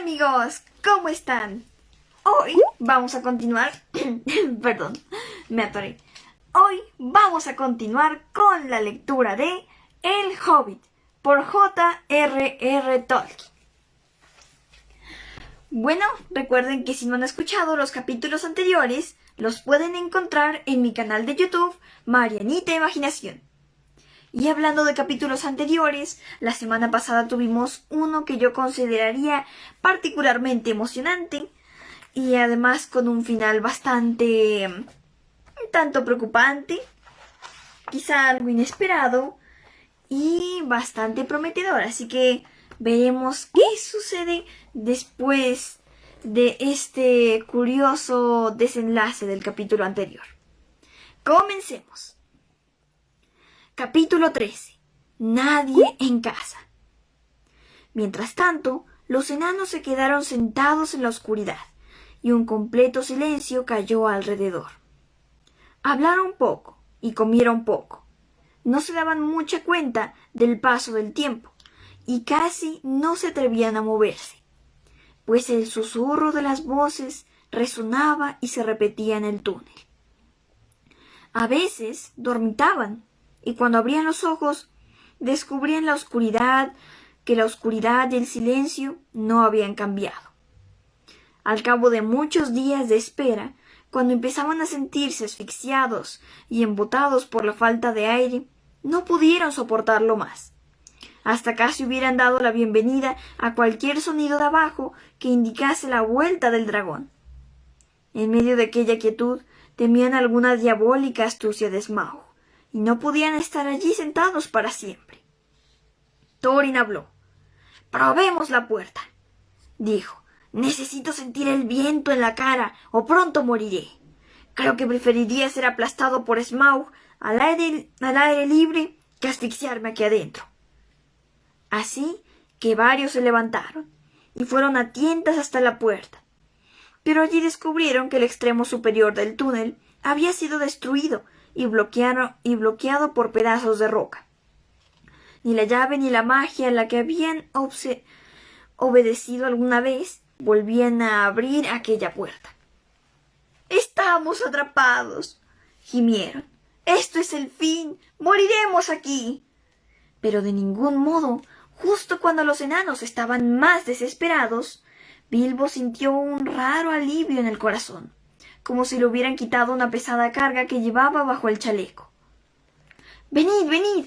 Amigos, ¿cómo están? Hoy vamos a continuar, perdón, me atoré. Hoy vamos a continuar con la lectura de El Hobbit por J.R.R. Tolkien. Bueno, recuerden que si no han escuchado los capítulos anteriores, los pueden encontrar en mi canal de YouTube, Marianita Imaginación. Y hablando de capítulos anteriores, la semana pasada tuvimos uno que yo consideraría particularmente emocionante y además con un final bastante un tanto preocupante, quizá algo inesperado y bastante prometedor. Así que veremos qué sucede después de este curioso desenlace del capítulo anterior. Comencemos. Capítulo 13. Nadie en casa. Mientras tanto, los enanos se quedaron sentados en la oscuridad, y un completo silencio cayó alrededor. Hablaron poco y comieron poco. No se daban mucha cuenta del paso del tiempo, y casi no se atrevían a moverse, pues el susurro de las voces resonaba y se repetía en el túnel. A veces dormitaban, y cuando abrían los ojos, descubrían que la oscuridad y el silencio no habían cambiado. Al cabo de muchos días de espera, cuando empezaban a sentirse asfixiados y embotados por la falta de aire, no pudieron soportarlo más. Hasta casi hubieran dado la bienvenida a cualquier sonido de abajo que indicase la vuelta del dragón. En medio de aquella quietud, temían alguna diabólica astucia de Smaug, y no podían estar allí sentados para siempre. Thorin habló. «Probemos la puerta», dijo. «Necesito sentir el viento en la cara o pronto moriré. Creo que preferiría ser aplastado por Smaug al aire libre que asfixiarme aquí adentro». Así que varios se levantaron y fueron a tientas hasta la puerta. Pero allí descubrieron que el extremo superior del túnel había sido destruido y bloqueado por pedazos de roca. Ni la llave ni la magia a la que habían obedecido alguna vez volvían a abrir aquella puerta. «¡Estamos atrapados!», gimieron. «¡Esto es el fin! ¡Moriremos aquí!». Pero de ningún modo, justo cuando los enanos estaban más desesperados, Bilbo sintió un raro alivio en el corazón, como si le hubieran quitado una pesada carga que llevaba bajo el chaleco. «Venid, venid»,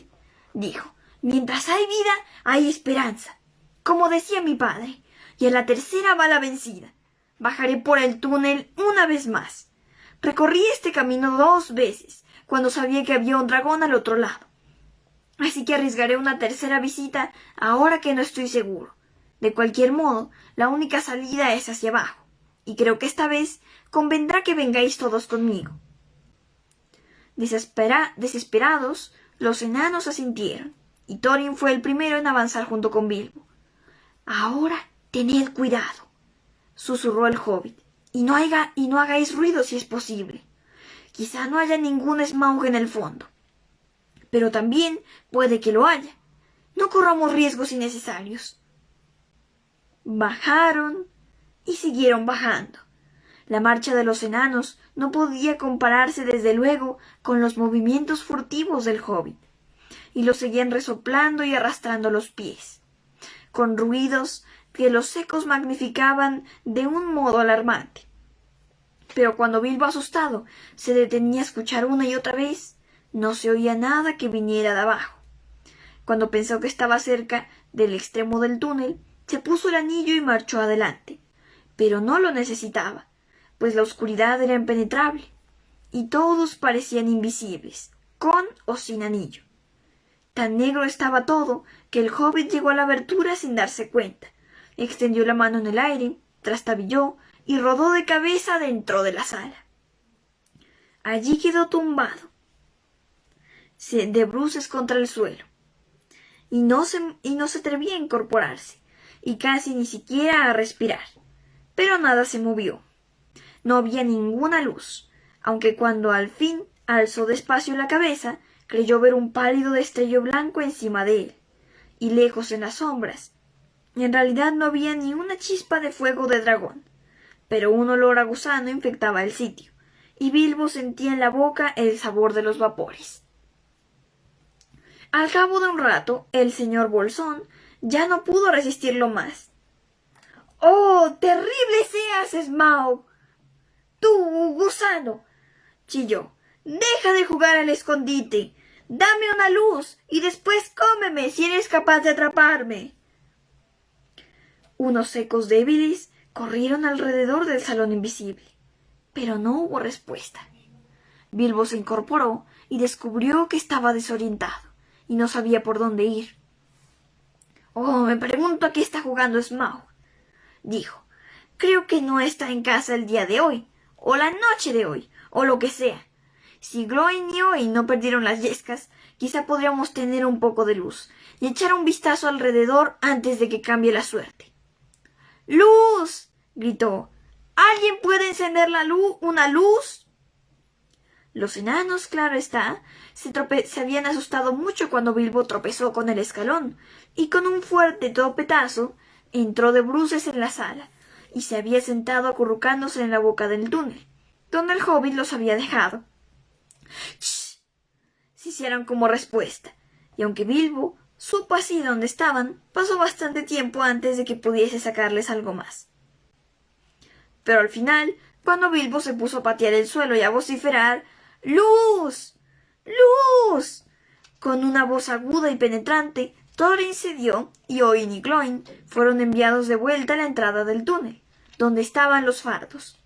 dijo. «Mientras hay vida, hay esperanza, como decía mi padre, y a la tercera va la vencida. Bajaré por el túnel una vez más. Recorrí este camino 2 veces, cuando sabía que había un dragón al otro lado. Así que arriesgaré una tercera visita ahora que no estoy seguro. De cualquier modo, la única salida es hacia abajo, y creo que esta vez convendrá que vengáis todos conmigo». Desesperados, los enanos asintieron, y Thorin fue el primero en avanzar junto con Bilbo. «Ahora tened cuidado», susurró el hobbit, y no hagáis ruido si es posible. Quizá no haya ningún Smaug en el fondo, pero también puede que lo haya. No corramos riesgos innecesarios». Bajaron y siguieron bajando. La marcha de los enanos no podía compararse desde luego con los movimientos furtivos del hobbit, y lo seguían resoplando y arrastrando los pies, con ruidos que los ecos magnificaban de un modo alarmante. Pero cuando Bilbo, asustado, se detenía a escuchar una y otra vez, no se oía nada que viniera de abajo. Cuando pensó que estaba cerca del extremo del túnel, se puso el anillo y marchó adelante. Pero no lo necesitaba, pues la oscuridad era impenetrable, y todos parecían invisibles, con o sin anillo. Tan negro estaba todo que el hobbit llegó a la abertura sin darse cuenta. Extendió la mano en el aire, trastabilló y rodó de cabeza dentro de la sala. Allí quedó tumbado, de bruces contra el suelo, y no se atrevía a incorporarse, y casi ni siquiera a respirar. Pero nada se movió. No había ninguna luz, aunque cuando al fin alzó despacio la cabeza, creyó ver un pálido destello blanco encima de él, y lejos en las sombras En realidad no había ni una chispa de fuego de dragón, pero un olor a gusano infectaba el sitio, y Bilbo sentía en la boca el sabor de los vapores. Al cabo de un rato, el señor Bolsón ya no pudo resistirlo más. —¡Oh, terrible seas, Smaug! ¡Tú, gusano! —chilló—, deja de jugar al escondite. Dame una luz y después cómeme si eres capaz de atraparme. Unos ecos débiles corrieron alrededor del salón invisible, pero no hubo respuesta. Bilbo se incorporó y descubrió que estaba desorientado y no sabía por dónde ir. —Oh, me pregunto a qué está jugando Smaug —dijo—. Creo que no está en casa el día de hoy, o la noche de hoy, o lo que sea. Si Gloin y Oin no perdieron las yescas, quizá podríamos tener un poco de luz y echar un vistazo alrededor antes de que cambie la suerte. —¡Luz! —gritó—. ¿Alguien puede encender una luz? Los enanos, claro está, se habían asustado mucho cuando Bilbo tropezó con el escalón y con un fuerte topetazo entró de bruces en la sala y se había sentado acurrucándose en la boca del túnel, donde el hobbit los había dejado. —¡Shh! Se hicieron como respuesta, y aunque Bilbo supo así dónde estaban, pasó bastante tiempo antes de que pudiese sacarles algo más. Pero al final, cuando Bilbo se puso a patear el suelo y a vociferar «¡Luz! ¡Luz!», con una voz aguda y penetrante, Thorin cedió y Oin y Gloin fueron enviados de vuelta a la entrada del túnel, donde estaban los fardos.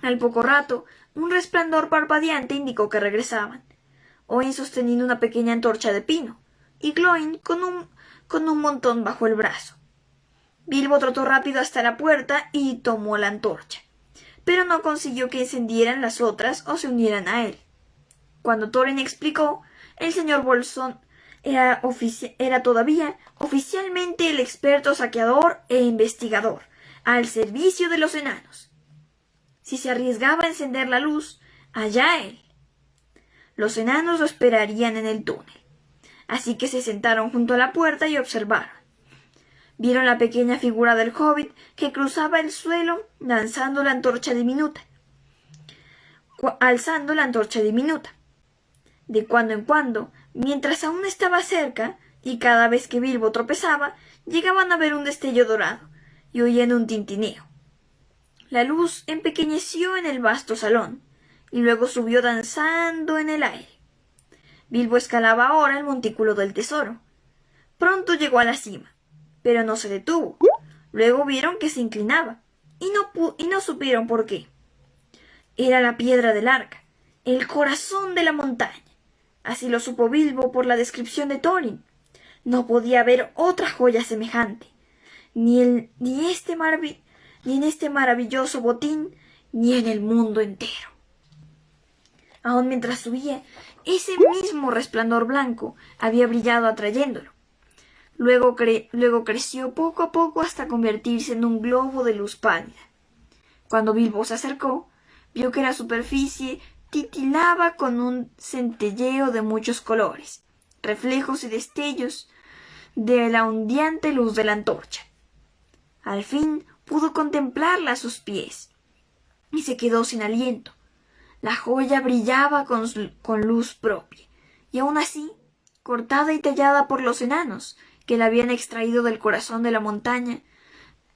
Al poco rato, un resplandor parpadeante indicó que regresaban, Oin sosteniendo una pequeña antorcha de pino, y Gloin con un montón bajo el brazo. Bilbo trotó rápido hasta la puerta y tomó la antorcha, pero no consiguió que encendieran las otras o se unieran a él. Cuando Thorin explicó, el señor Bolsón era todavía oficialmente el experto saqueador e investigador, al servicio de los enanos. Si se arriesgaba a encender la luz, allá él. Los enanos lo esperarían en el túnel, así que se sentaron junto a la puerta y observaron. Vieron la pequeña figura del hobbit que cruzaba el suelo alzando la antorcha diminuta. De cuando en cuando, mientras aún estaba cerca, y cada vez que Bilbo tropezaba, llegaban a ver un destello dorado y oían un tintineo. La luz empequeñeció en el vasto salón y luego subió danzando en el aire. Bilbo escalaba ahora el montículo del tesoro. Pronto llegó a la cima, pero no se detuvo. Luego vieron que se inclinaba, y no supieron por qué. Era la piedra del arca, el corazón de la montaña. Así lo supo Bilbo por la descripción de Thorin. No podía haber otra joya semejante, ni en este maravilloso botín, ni en el mundo entero. Aun mientras subía, ese mismo resplandor blanco había brillado atrayéndolo. Luego creció poco a poco hasta convertirse en un globo de luz pálida. Cuando Bilbo se acercó, vio que la superficie titilaba con un centelleo de muchos colores, reflejos y destellos de la ondeante luz de la antorcha. Al fin pudo contemplarla a sus pies, y se quedó sin aliento. La joya brillaba con luz propia, y aun así, cortada y tallada por los enanos, que la habían extraído del corazón de la montaña,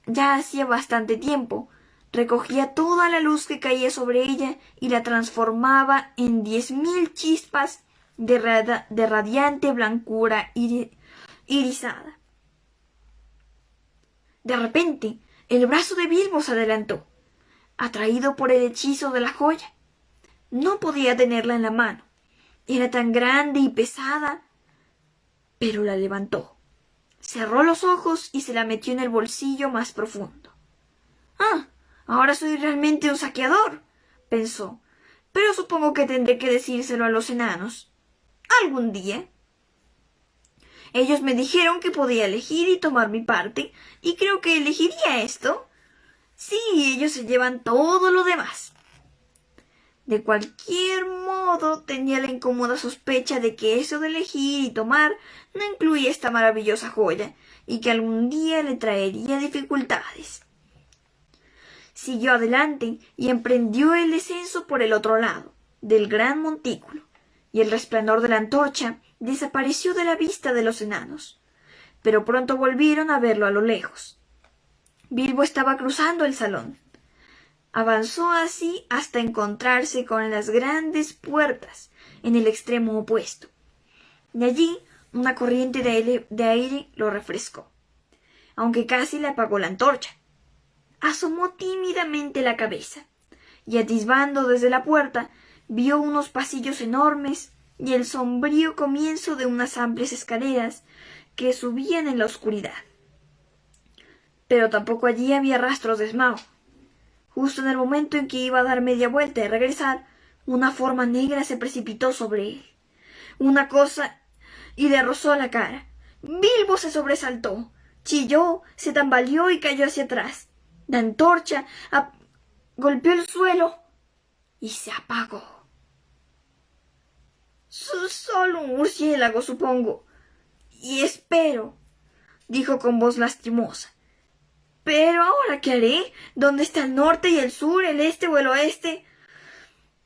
ya hacía bastante tiempo, recogía toda la luz que caía sobre ella y la transformaba en 10.000 chispas de radiante blancura irisada. De repente, el brazo de Bilbo se adelantó, atraído por el hechizo de la joya. No podía tenerla en la mano. Era tan grande y pesada, pero la levantó. Cerró los ojos y se la metió en el bolsillo más profundo. «Ah, ahora soy realmente un saqueador», pensó, «pero supongo que tendré que decírselo a los enanos. Algún día». Ellos me dijeron que podía elegir y tomar mi parte, y creo que elegiría esto. Sí, ellos se llevan todo lo demás. De cualquier modo, tenía la incómoda sospecha de que eso de elegir y tomar no incluía esta maravillosa joya, y que algún día le traería dificultades. Siguió adelante y emprendió el descenso por el otro lado del gran montículo, y el resplandor de la antorcha desapareció de la vista de los enanos, pero pronto volvieron a verlo a lo lejos. Bilbo estaba cruzando el salón. Avanzó así hasta encontrarse con las grandes puertas en el extremo opuesto, y allí una corriente de aire lo refrescó, aunque casi le apagó la antorcha. Asomó tímidamente la cabeza, y atisbando desde la puerta, vio unos pasillos enormes y el sombrío comienzo de unas amplias escaleras que subían en la oscuridad. Pero tampoco allí había rastros de Smaug. Justo en el momento en que iba a dar media vuelta y regresar, una forma negra se precipitó sobre él. Una cosa y le rozó la cara. Bilbo se sobresaltó, chilló, se tambaleó y cayó hacia atrás. La antorcha golpeó el suelo y se apagó. Solo un murciélago, supongo. Y espero, dijo con voz lastimosa. ¿Pero ahora qué haré? ¿Dónde está el norte y el sur, el este o el oeste?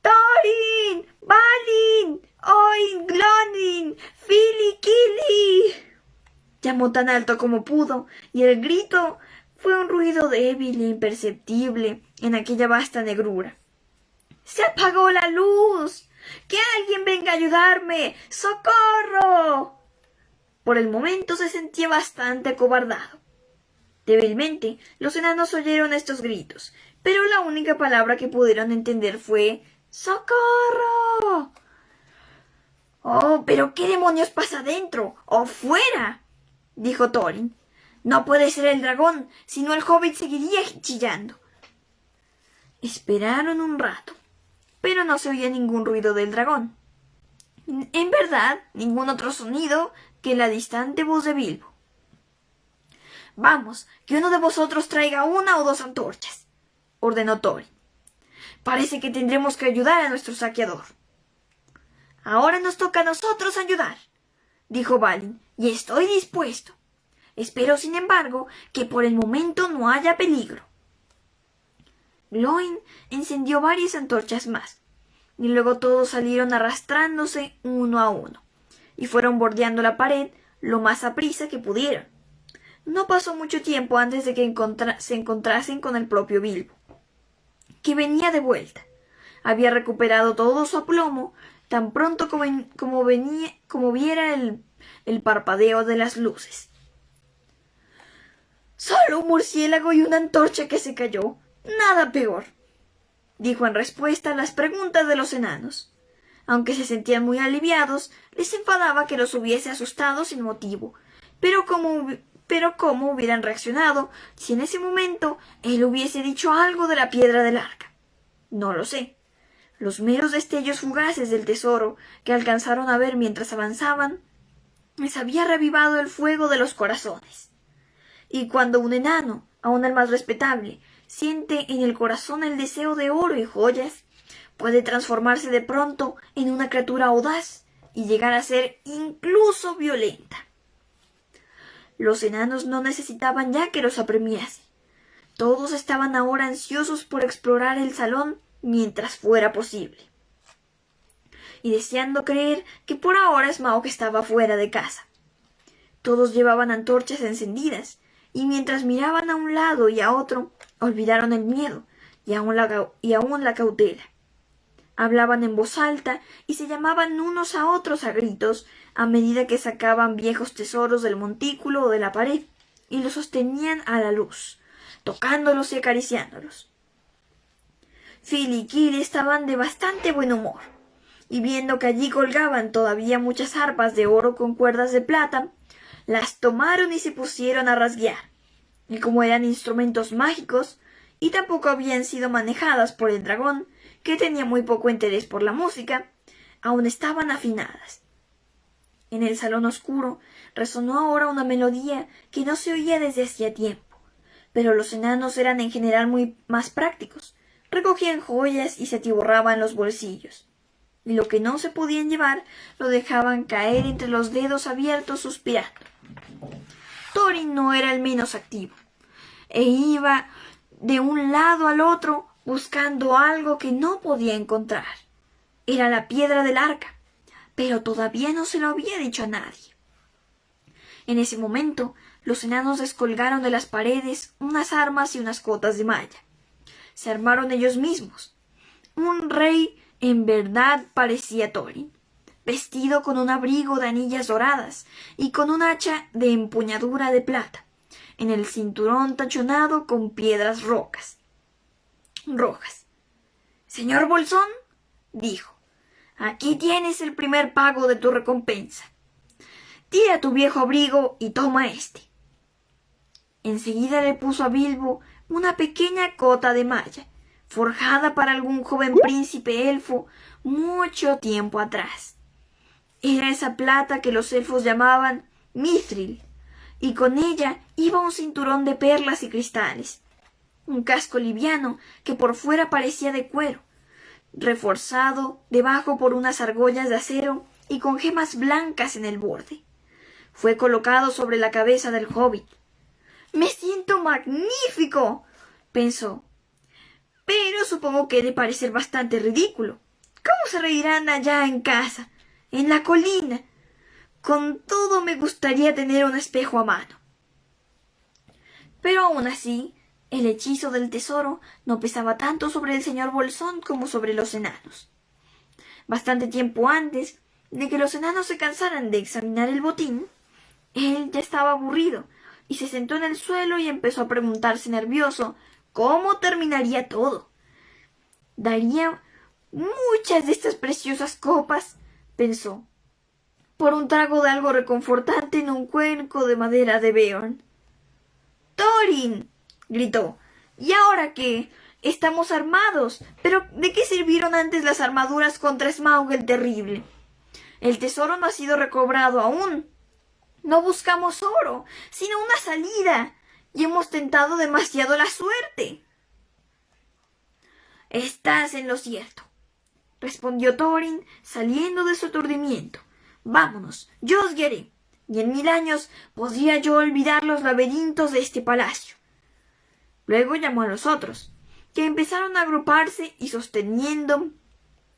¡Thorin! ¡Balin! ¡Oin Gloin! ¡Fili Kili! Llamó tan alto como pudo, y el grito fue un ruido débil e imperceptible en aquella vasta negrura. ¡Se apagó la luz! ¡Que alguien venga a ayudarme! ¡Socorro! Por el momento se sentía bastante acobardado. Débilmente, los enanos oyeron estos gritos, pero la única palabra que pudieron entender fue ¡socorro! —¡Oh, pero qué demonios pasa dentro! ¡O fuera! —dijo Thorin. —No puede ser el dragón, si no el hobbit seguiría chillando. Esperaron un rato, pero no se oía ningún ruido del dragón. En verdad, ningún otro sonido que la distante voz de Bilbo. —Vamos, que uno de vosotros traiga una o dos antorchas —ordenó Thorin—. Parece que tendremos que ayudar a nuestro saqueador. —Ahora nos toca a nosotros ayudar —dijo Balin—, y estoy dispuesto. Espero, sin embargo, que por el momento no haya peligro. Gloin encendió varias antorchas más, y luego todos salieron arrastrándose uno a uno, y fueron bordeando la pared lo más aprisa que pudieron. No pasó mucho tiempo antes de que se encontrasen con el propio Bilbo, que venía de vuelta. Había recuperado todo su aplomo tan pronto como viera el parpadeo de las luces. —Solo un murciélago y una antorcha que se cayó. Nada peor —dijo en respuesta a las preguntas de los enanos. Aunque se sentían muy aliviados, les enfadaba que los hubiese asustado sin motivo. Pero cómo hubieran reaccionado si en ese momento él hubiese dicho algo de la piedra del arca. No lo sé. Los meros destellos fugaces del tesoro que alcanzaron a ver mientras avanzaban les había revivado el fuego de los corazones. Y cuando un enano, aun el más respetable, siente en el corazón el deseo de oro y joyas, puede transformarse de pronto en una criatura audaz y llegar a ser incluso violenta. Los enanos no necesitaban ya que los apremiase. Todos estaban ahora ansiosos por explorar el salón mientras fuera posible, y deseando creer que por ahora Smaug estaba fuera de casa. Todos llevaban antorchas encendidas, y mientras miraban a un lado y a otro, olvidaron el miedo y aún la cautela. Hablaban en voz alta y se llamaban unos a otros a gritos a medida que sacaban viejos tesoros del montículo o de la pared y los sostenían a la luz, tocándolos y acariciándolos. Fili y Kili estaban de bastante buen humor, y viendo que allí colgaban todavía muchas arpas de oro con cuerdas de plata, las tomaron y se pusieron a rasguear, y como eran instrumentos mágicos, y tampoco habían sido manejadas por el dragón, que tenía muy poco interés por la música, aún estaban afinadas. En el salón oscuro resonó ahora una melodía que no se oía desde hacía tiempo, pero los enanos eran en general muy más prácticos. recogían joyas y se atiborraban los bolsillos, y lo que no se podían llevar lo dejaban caer entre los dedos abiertos suspirando. Thorin no era el menos activo, e iba de un lado al otro buscando algo que no podía encontrar. Era la piedra del arca, pero todavía no se lo había dicho a nadie. En ese momento, los enanos descolgaron de las paredes unas armas y unas cotas de malla. Se armaron ellos mismos. Un rey en verdad parecía Thorin, vestido con un abrigo de anillas doradas y con un hacha de empuñadura de plata, en el cinturón tachonado con piedras rojas. «Señor Bolsón», dijo, «aquí tienes el primer pago de tu recompensa. Tira tu viejo abrigo y toma este». Enseguida le puso a Bilbo una pequeña cota de malla, forjada para algún joven príncipe elfo mucho tiempo atrás. Era esa plata que los elfos llamaban mithril, y con ella iba un cinturón de perlas y cristales, un casco liviano que por fuera parecía de cuero, reforzado debajo por unas argollas de acero y con gemas blancas en el borde. Fue colocado sobre la cabeza del hobbit. «Me siento magnífico», pensó, «pero supongo que he de parecer bastante ridículo. ¿Cómo se reirán allá en casa, en la colina? Con todo me gustaría tener un espejo a mano». Pero aún así, el hechizo del tesoro no pesaba tanto sobre el señor Bolsón como sobre los enanos. Bastante tiempo antes de que los enanos se cansaran de examinar el botín, él ya estaba aburrido y se sentó en el suelo y empezó a preguntarse nervioso cómo terminaría todo. «Daría muchas de estas preciosas copas», pensó, «por un trago de algo reconfortante en un cuenco de madera de Beorn». «¡Thorin!», gritó, «¿y ahora qué? Estamos armados, pero ¿de qué sirvieron antes las armaduras contra Smaug el Terrible? El tesoro no ha sido recobrado aún. No buscamos oro, sino una salida, y hemos tentado demasiado la suerte». «Estás en lo cierto», respondió Thorin, saliendo de su aturdimiento. «Vámonos, yo os guiaré, y en 1000 años podría yo olvidar los laberintos de este palacio». Luego llamó a los otros, que empezaron a agruparse y sosteniendo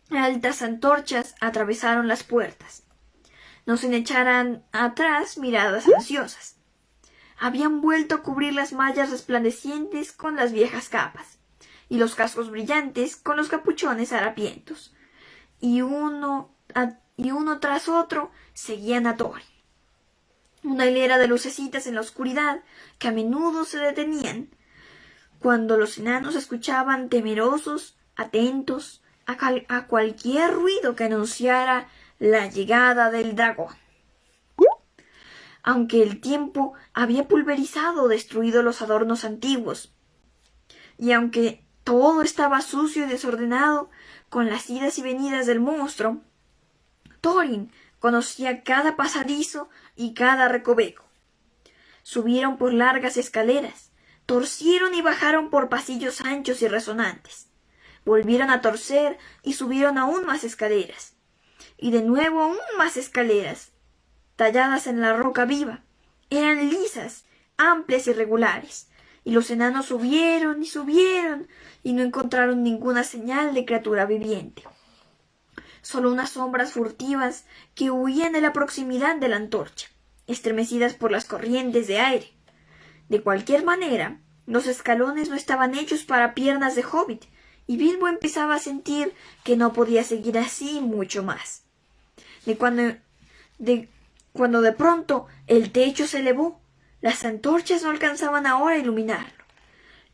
altas antorchas atravesaron las puertas. No sin echaran atrás miradas ansiosas. Habían vuelto a cubrir las mallas resplandecientes con las viejas capas, y los cascos brillantes con los capuchones harapientos, y uno tras otro seguían a Thorin. Una hilera de lucecitas en la oscuridad que a menudo se detenían cuando los enanos escuchaban temerosos, atentos a cualquier ruido que anunciara la llegada del dragón. Aunque el tiempo había pulverizado o destruido los adornos antiguos, y aunque todo estaba sucio y desordenado con las idas y venidas del monstruo, Thorin conocía cada pasadizo y cada recoveco. Subieron por largas escaleras, torcieron y bajaron por pasillos anchos y resonantes, volvieron a torcer y subieron aún más escaleras, y de nuevo aún más escaleras, talladas en la roca viva. Eran lisas, amplias y regulares, y los enanos subieron y no encontraron ninguna señal de criatura viviente. Solo unas sombras furtivas que huían de la proximidad de la antorcha, estremecidas por las corrientes de aire. De cualquier manera, los escalones no estaban hechos para piernas de hobbit, y Bilbo empezaba a sentir que no podía seguir así mucho más. Cuando de pronto el techo se elevó, las antorchas no alcanzaban ahora a iluminarlo.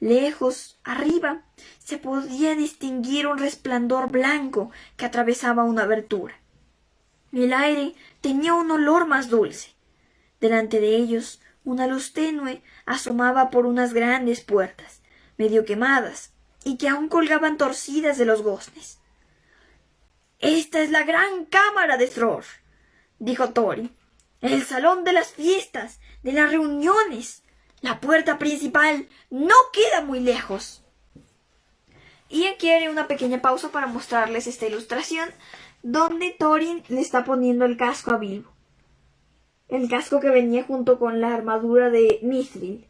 Lejos, arriba, se podía distinguir un resplandor blanco que atravesaba una abertura. El aire tenía un olor más dulce. Delante de ellos, una luz tenue asomaba por unas grandes puertas, medio quemadas, y que aún colgaban torcidas de los goznes. «Esta es la gran cámara de Thror», dijo Thorin, «el salón de las fiestas, de las reuniones. La puerta principal no queda muy lejos». Y aquí haré una pequeña pausa para mostrarles esta ilustración donde Thorin le está poniendo el casco a Bilbo. El casco que venía junto con la armadura de Mithril.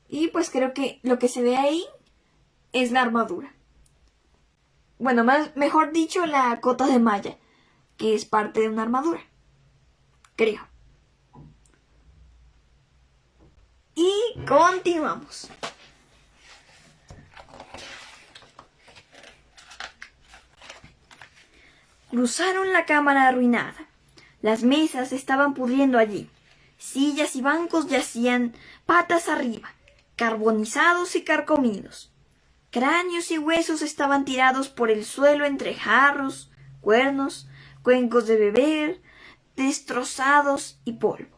Y pues creo que lo que se ve ahí es la armadura. Bueno, mejor dicho, la cota de malla, que es parte de una armadura. Creo. Y continuamos. Cruzaron la cámara arruinada. Las mesas estaban pudriendo allí. Sillas y bancos yacían patas arriba, carbonizados y carcomidos. Cráneos y huesos estaban tirados por el suelo entre jarros, cuernos, cuencos de beber, destrozados y polvo.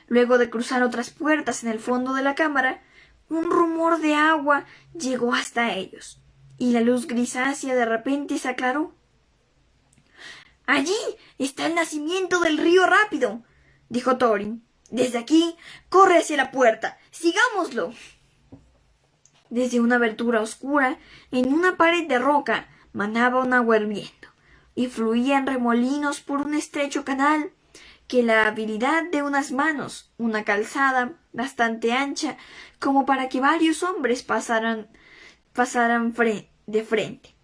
Luego de cruzar otras puertas en el fondo de la cámara, un rumor de agua llegó hasta ellos, y la luz grisácea de repente se aclaró. «Allí está el nacimiento del río Rápido», dijo Thorin. «Desde aquí, corre hacia la puerta. Sigámoslo». Desde una abertura oscura, en una pared de roca, manaba un agua hirviendo, y fluía en remolinos por un estrecho canal que la habilidad de unas manos, una calzada bastante ancha como para que varios hombres pasaran de frente.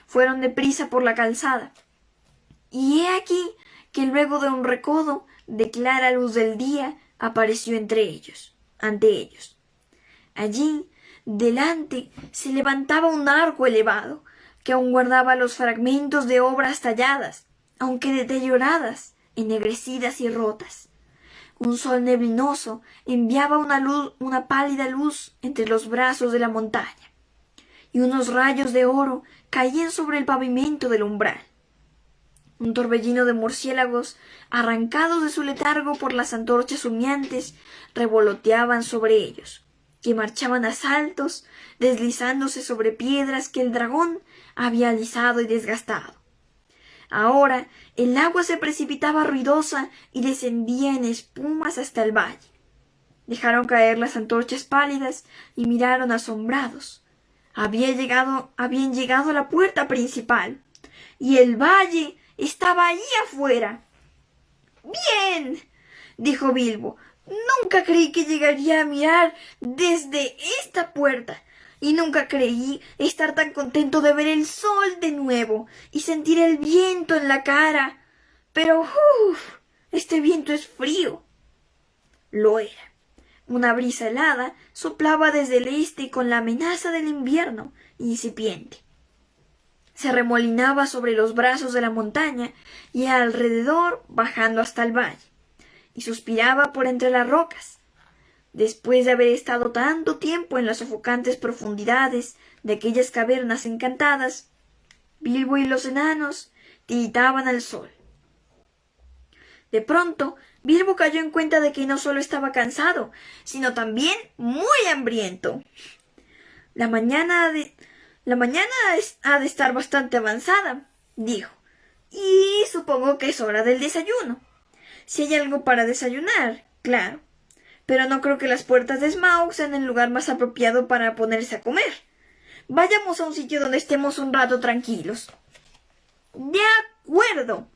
Fueron deprisa por la calzada, y he aquí que luego de un recodo de clara luz del día apareció ante ellos. Allí, delante, se levantaba un arco elevado, que aún guardaba los fragmentos de obras talladas, aunque deterioradas, ennegrecidas y rotas. Un sol neblinoso enviaba una pálida luz entre los brazos de la montaña, y unos rayos de oro caían sobre el pavimento del umbral. Un torbellino de murciélagos, arrancados de su letargo por las antorchas humeantes, revoloteaban sobre ellos, que marchaban a saltos, deslizándose sobre piedras que el dragón había alisado y desgastado. Ahora el agua se precipitaba ruidosa y descendía en espumas hasta el valle. Dejaron caer las antorchas pálidas y miraron asombrados. Habían llegado a la puerta principal, y el valle estaba allí afuera. «Bien», dijo Bilbo, «nunca creí que llegaría a mirar desde esta puerta, y nunca creí estar tan contento de ver el sol de nuevo y sentir el viento en la cara. Pero, este viento es frío». Lo era. Una brisa helada soplaba desde el este con la amenaza del invierno incipiente. Se remolinaba sobre los brazos de la montaña y alrededor bajando hasta el valle, y suspiraba por entre las rocas. Después de haber estado tanto tiempo en las sofocantes profundidades de aquellas cavernas encantadas, Bilbo y los enanos tiritaban al sol. De pronto, Bilbo cayó en cuenta de que no solo estaba cansado, sino también muy hambriento. La mañana ha de estar bastante avanzada, dijo, y supongo que es hora del desayuno. Si hay algo para desayunar, claro. Pero no creo que las puertas de Smaug sean el lugar más apropiado para ponerse a comer. Vayamos a un sitio donde estemos un rato tranquilos. De acuerdo,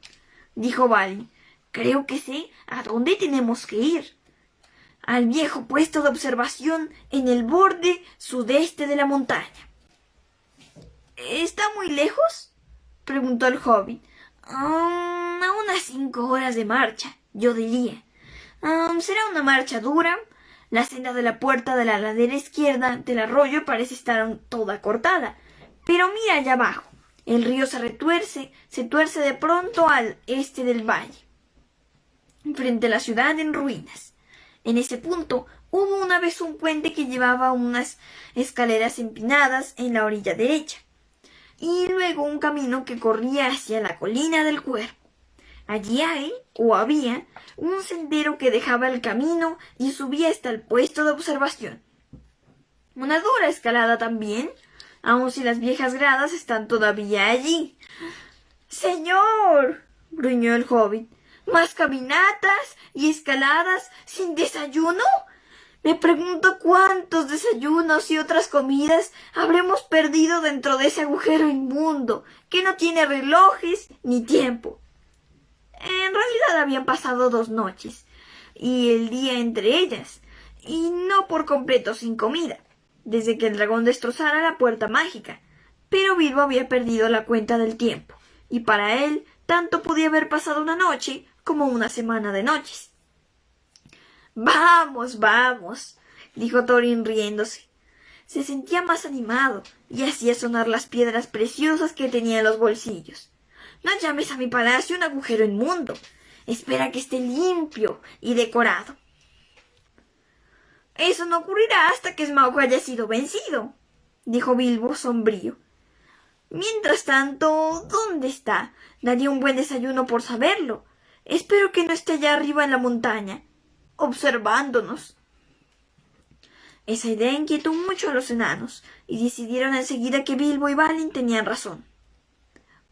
dijo Balin. Creo que sé a dónde tenemos que ir. Al viejo puesto de observación en el borde sudeste de la montaña. ¿Está muy lejos?, preguntó el hobbit. A unas 5 horas de marcha, yo diría. Será una marcha dura. La senda de la puerta de la ladera izquierda del arroyo parece estar toda cortada. Pero mira allá abajo. El río se tuerce de pronto al este del valle, frente a la ciudad en ruinas. En ese punto hubo una vez un puente que llevaba unas escaleras empinadas en la orilla derecha, y luego un camino que corría hacia la colina del Cuervo. Allí había un sendero que dejaba el camino y subía hasta el puesto de observación. Una dura escalada también, aun si las viejas gradas están todavía allí. —¡Señor! —gruñó el hobbit— ¿Más caminatas y escaladas sin desayuno? Me pregunto cuántos desayunos y otras comidas habremos perdido dentro de ese agujero inmundo, que no tiene relojes ni tiempo. En realidad habían pasado 2 noches, y el día entre ellas, y no por completo sin comida, desde que el dragón destrozara la puerta mágica. Pero Bilbo había perdido la cuenta del tiempo, y para él tanto podía haber pasado una noche como una semana de noches. Vamos, vamos, dijo Thorin riéndose. Se sentía más animado y hacía sonar las piedras preciosas que tenía en los bolsillos. No llames a mi palacio un agujero inmundo. Espera que esté limpio y decorado. Eso no ocurrirá hasta que Smaug haya sido vencido, dijo Bilbo sombrío. Mientras tanto, ¿dónde está? Daría un buen desayuno por saberlo. Espero que no esté allá arriba en la montaña, observándonos. Esa idea inquietó mucho a los enanos, y decidieron enseguida que Bilbo y Balin tenían razón.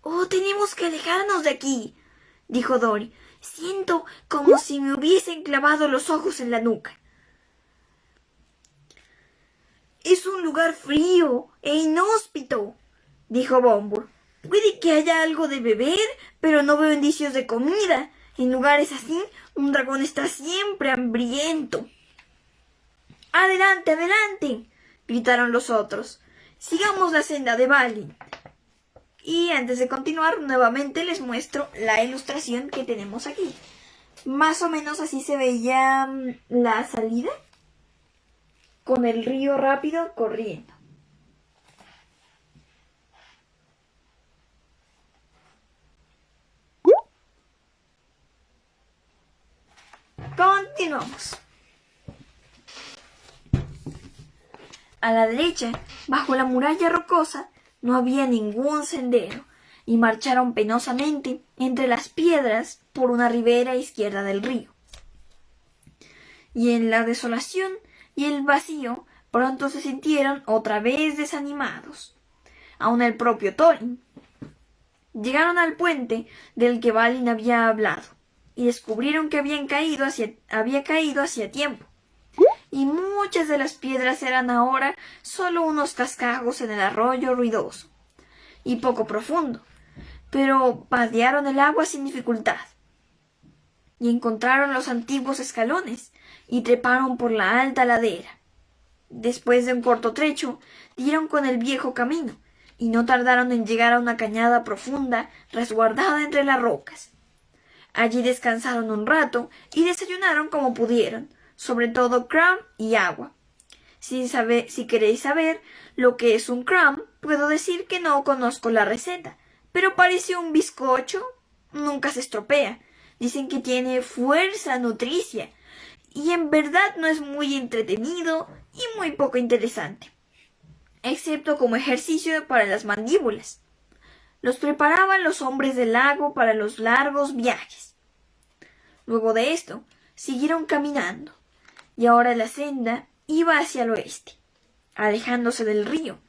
«Oh, tenemos que alejarnos de aquí», dijo Dori. «Siento como si me hubiesen clavado los ojos en la nuca». «Es un lugar frío e inhóspito», dijo Bombur. «Puede que haya algo de beber, pero no veo indicios de comida. En lugares así, un dragón está siempre hambriento». «¡Adelante, adelante!», gritaron los otros. «Sigamos la senda de Balin». Y antes de continuar, nuevamente les muestro la ilustración que tenemos aquí. Más o menos así se veía la salida, con el río rápido corriendo. Continuamos. A la derecha, bajo la muralla rocosa, no había ningún sendero, y marcharon penosamente entre las piedras por una ribera izquierda del río. Y en la desolación y el vacío pronto se sintieron otra vez desanimados. Aun el propio Thorin. Llegaron al puente del que Balin había hablado, y descubrieron que había caído hacía tiempo. Y muchas de las piedras eran ahora solo unos cascajos en el arroyo ruidoso y poco profundo, pero vadearon el agua sin dificultad, y encontraron los antiguos escalones, y treparon por la alta ladera. Después de un corto trecho, dieron con el viejo camino, y no tardaron en llegar a una cañada profunda resguardada entre las rocas. Allí descansaron un rato y desayunaron como pudieron, sobre todo crumb y agua. Si queréis saber lo que es un crumb, puedo decir que no conozco la receta, pero parece un bizcocho, nunca se estropea. Dicen que tiene fuerza nutricia, y en verdad no es muy entretenido y muy poco interesante, excepto como ejercicio para las mandíbulas. Los preparaban los hombres del lago para los largos viajes. Luego de esto, siguieron caminando, y ahora la senda iba hacia el oeste, alejándose del río,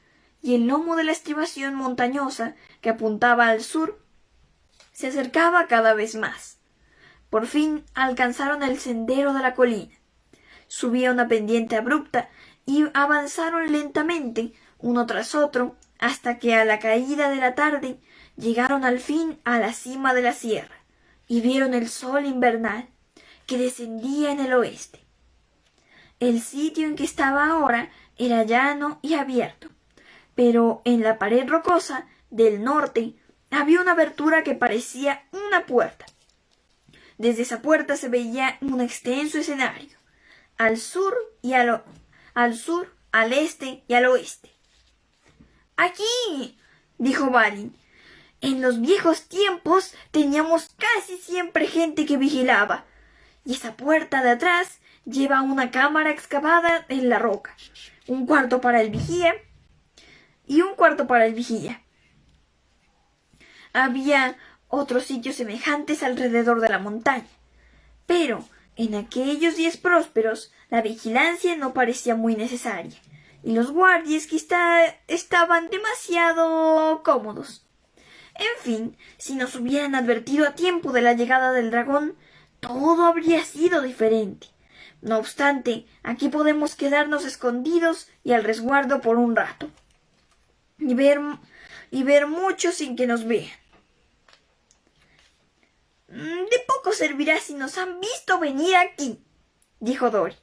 y el lomo de la estribación montañosa que apuntaba al sur se acercaba cada vez más. Por fin alcanzaron el sendero de la colina. Subía una pendiente abrupta y avanzaron lentamente, uno tras otro, hasta que a la caída de la tarde llegaron al fin a la cima de la sierra y vieron el sol invernal que descendía en el oeste. El sitio en que estaba ahora era llano y abierto, pero en la pared rocosa del norte había una abertura que parecía una puerta. Desde esa puerta se veía un extenso escenario, al sur, al este y al oeste. «Aquí», dijo Balin. «En los viejos tiempos teníamos casi siempre gente que vigilaba, y esa puerta de atrás lleva una cámara excavada en la roca, un cuarto para el vigía y un cuarto para el vigía. Había otros sitios semejantes alrededor de la montaña, pero en aquellos días prósperos la vigilancia no parecía muy necesaria, y los guardias quizá estaban demasiado cómodos. En fin, si nos hubieran advertido a tiempo de la llegada del dragón, todo habría sido diferente. No obstante, aquí podemos quedarnos escondidos y al resguardo por un rato, y ver mucho sin que nos vean. De poco servirá si nos han visto venir aquí, dijo Dory,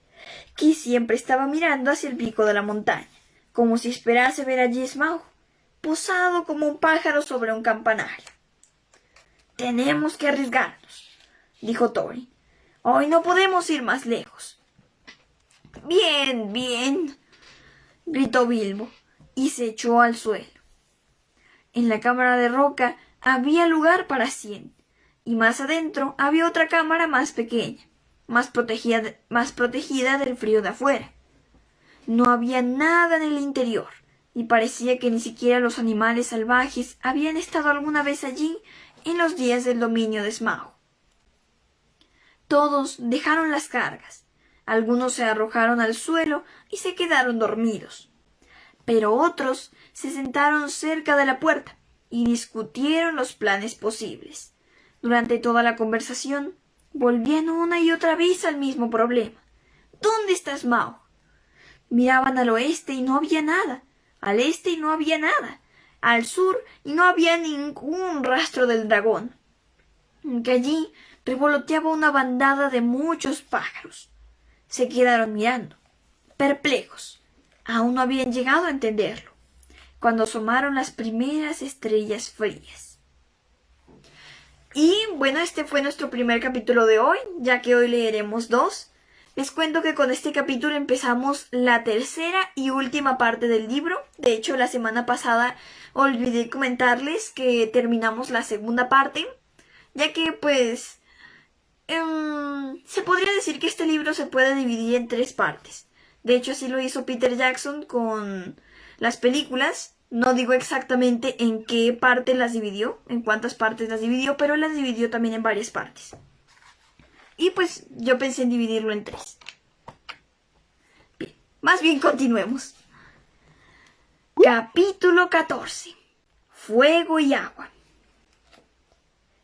que siempre estaba mirando hacia el pico de la montaña, como si esperase ver allí a Smaug, posado como un pájaro sobre un campanario. Tenemos que arriesgarnos, dijo Dory. Hoy no podemos ir más lejos. Bien, bien, gritó Bilbo, y se echó al suelo. En la cámara de roca había lugar para 100, y más adentro había otra cámara más pequeña, más protegida del frío de afuera. No había nada en el interior, y parecía que ni siquiera los animales salvajes habían estado alguna vez allí en los días del dominio de Smaug. Todos dejaron las cargas, algunos se arrojaron al suelo y se quedaron dormidos, pero otros se sentaron cerca de la puerta y discutieron los planes posibles. Durante toda la conversación volvían una y otra vez al mismo problema. ¿Dónde está Smaug? Miraban al oeste y no había nada, al este y no había nada, al sur y no había ningún rastro del dragón, que allí revoloteaba una bandada de muchos pájaros. Se quedaron mirando, perplejos. Aún no habían llegado a entenderlo, cuando asomaron las primeras estrellas frías. Y bueno, este fue nuestro primer capítulo de hoy, ya que hoy leeremos 2. Les cuento que con este capítulo empezamos la tercera y última parte del libro. De hecho, la semana pasada olvidé comentarles que terminamos la segunda parte, ya que pues se podría decir que este libro se puede dividir en 3 partes. De hecho, así lo hizo Peter Jackson con las películas. No digo exactamente en qué parte las dividió, en cuántas partes las dividió, pero las dividió también en varias partes. Y pues yo pensé en dividirlo en 3. Bien, más bien continuemos. Capítulo 14. Fuego y agua.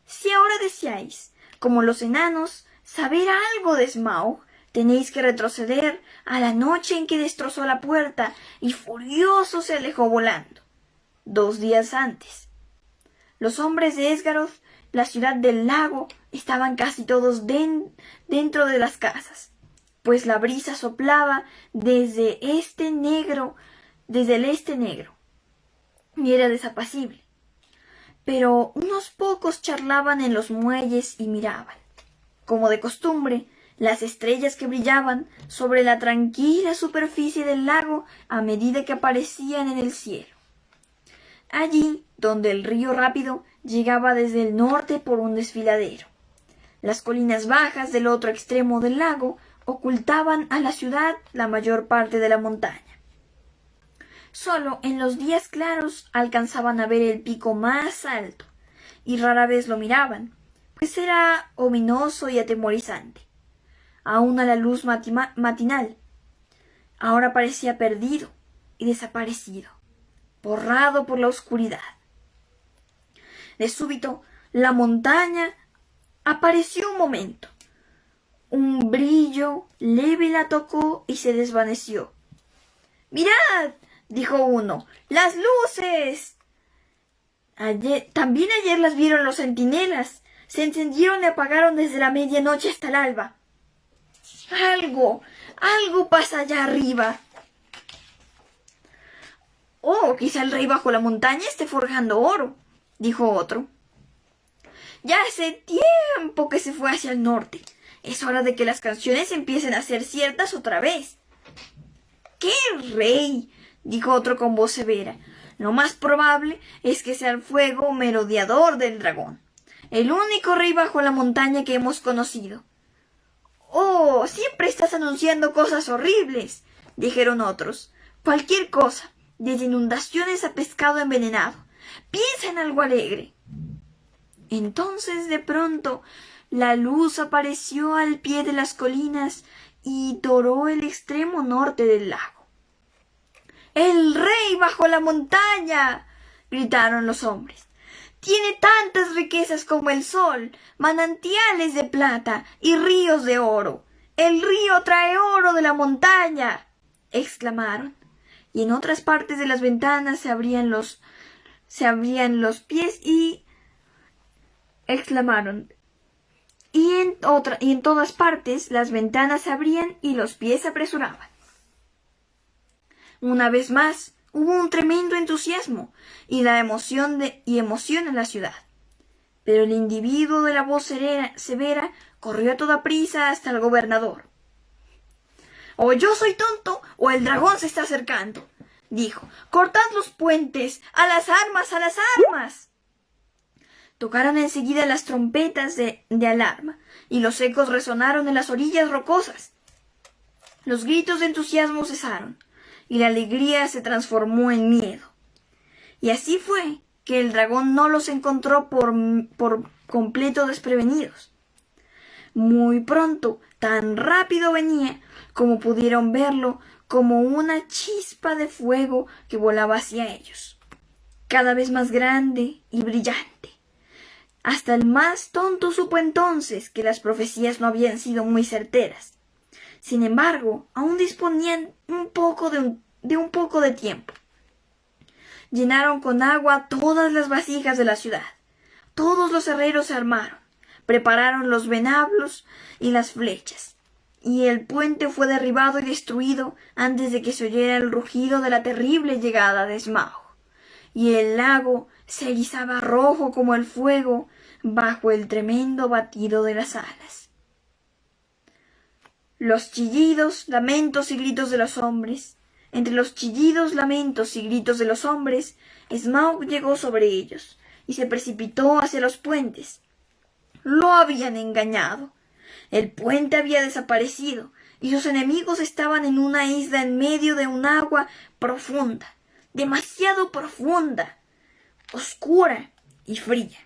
Si ahora deseáis, como los enanos, saber algo de Smaug, tenéis que retroceder a la noche en que destrozó la puerta y furioso se alejó volando. 2 días antes. Los hombres de Esgaroth, la ciudad del lago, estaban casi todos dentro de las casas, pues la brisa soplaba desde el este negro, y era desapacible. Pero unos pocos charlaban en los muelles y miraban, como de costumbre, las estrellas que brillaban sobre la tranquila superficie del lago a medida que aparecían en el cielo. Allí, donde el río rápido llegaba desde el norte por un desfiladero. Las colinas bajas del otro extremo del lago ocultaban a la ciudad la mayor parte de la montaña. Solo en los días claros alcanzaban a ver el pico más alto, y rara vez lo miraban, pues era ominoso y atemorizante. Aún a la luz matinal, ahora parecía perdido y desaparecido, borrado por la oscuridad. De súbito, la montaña apareció un momento. Un brillo leve la tocó y se desvaneció. —¡Mirad! —dijo uno—, ¡las luces! También ayer las vieron los centinelas. Se encendieron y apagaron desde la medianoche hasta el alba. Algo pasa allá arriba. —Oh, quizá el rey bajo la montaña esté forjando oro —dijo otro—. Ya hace tiempo que se fue hacia el norte. Es hora de que las canciones empiecen a ser ciertas otra vez. —¿Qué rey? —dijo otro con voz severa—. Lo más probable es que sea el fuego merodeador del dragón, el único rey bajo la montaña que hemos conocido. —Oh, siempre estás anunciando cosas horribles —dijeron otros—. Cualquier cosa, desde inundaciones a pescado envenenado. Piensa en algo alegre. Entonces, de pronto, la luz apareció al pie de las colinas y doró el extremo norte del lago. —¡El rey bajo la montaña! —gritaron los hombres. —Tiene tantas riquezas como el sol, manantiales de plata y ríos de oro. ¡El río trae oro de la montaña!, exclamaron, y en otras partes de las ventanas se abrían los pies y exclamaron, y en todas partes las ventanas se abrían y los pies se apresuraban. Una vez más hubo un tremendo entusiasmo y emoción en la ciudad. Pero el individuo de la voz severa corrió a toda prisa hasta el gobernador. «O yo soy tonto o el dragón se está acercando», dijo. «¡Cortad los puentes! ¡A las armas! ¡A las armas!». Tocaron enseguida las trompetas de alarma y los ecos resonaron en las orillas rocosas. Los gritos de entusiasmo cesaron y la alegría se transformó en miedo. Y así fue que el dragón no los encontró por completo desprevenidos. Muy pronto, tan rápido venía, como pudieron verlo, como una chispa de fuego que volaba hacia ellos, cada vez más grande y brillante. Hasta el más tonto supo entonces que las profecías no habían sido muy certeras. Sin embargo, aún disponían de un poco de tiempo. Llenaron con agua todas las vasijas de la ciudad. Todos los herreros se armaron, prepararon los venablos y las flechas, y el puente fue derribado y destruido antes de que se oyera el rugido de la terrible llegada de Smaug, y el lago se erizaba rojo como el fuego bajo el tremendo batido de las alas. Los chillidos, lamentos y gritos de los hombres. Entre los chillidos, lamentos y gritos de los hombres, Smaug llegó sobre ellos y se precipitó hacia los puentes. Lo habían engañado. El puente había desaparecido y sus enemigos estaban en una isla en medio de un agua profunda, demasiado profunda, oscura y fría.